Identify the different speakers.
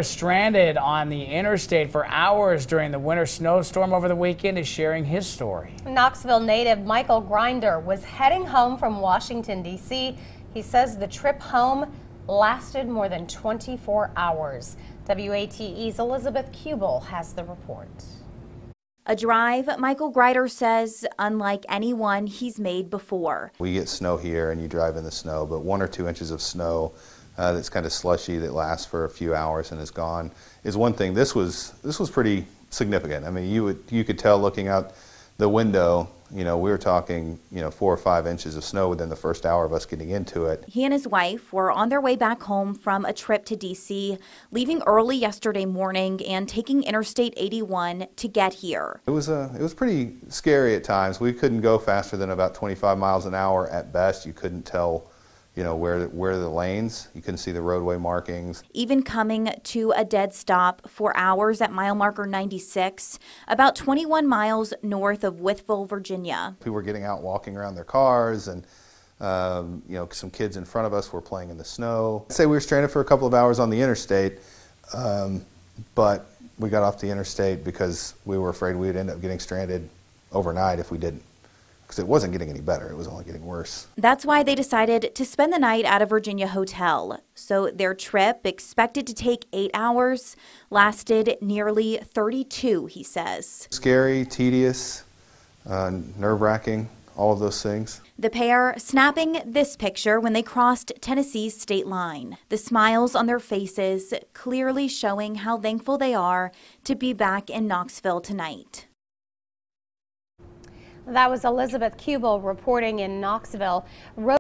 Speaker 1: Stranded on the interstate for hours during the winter snowstorm over the weekend is sharing his story.
Speaker 2: Knoxville native Michael Grinder was heading home from Washington, D.C. He says the trip home lasted more than 24 hours. WATE's Elizabeth Kubel has the report.
Speaker 3: A drive, Michael Grinder says, unlike anyone he's made before.
Speaker 4: We get snow here and you drive in the snow, but 1 or 2 inches of snow that's kind of slushy that lasts for a few hours and is gone is one thing. This was pretty significant. I mean, you could tell looking out the window, we were talking, 4 or 5 inches of snow within the first hour of us getting into it.
Speaker 3: He and his wife were on their way back home from a trip to D.C., leaving early yesterday morning and taking Interstate 81 to get here.
Speaker 4: It was pretty scary at times. We couldn't go faster than about 25 miles an hour at best. You couldn't tell where the lanes, you couldn't see the roadway markings.
Speaker 3: Even coming to a dead stop for hours at mile marker 96, about 21 miles north of Wytheville, Virginia.
Speaker 4: People were getting out walking around their cars, and some kids in front of us were playing in the snow. I'd say we were stranded for a couple of hours on the interstate, but we got off the interstate because we were afraid we would end up getting stranded overnight if we didn't. Because it wasn't getting any better, it was only getting worse.
Speaker 3: That's why they decided to spend the night at a Virginia hotel. So their trip, expected to take 8 hours, lasted nearly 32, he says.
Speaker 4: Scary, tedious, nerve-wracking, all of those things.
Speaker 3: The pair snapping this picture when they crossed Tennessee's state line. The smiles on their faces clearly showing how thankful they are to be back in Knoxville tonight.
Speaker 2: That was Elizabeth Kubel reporting in Knoxville.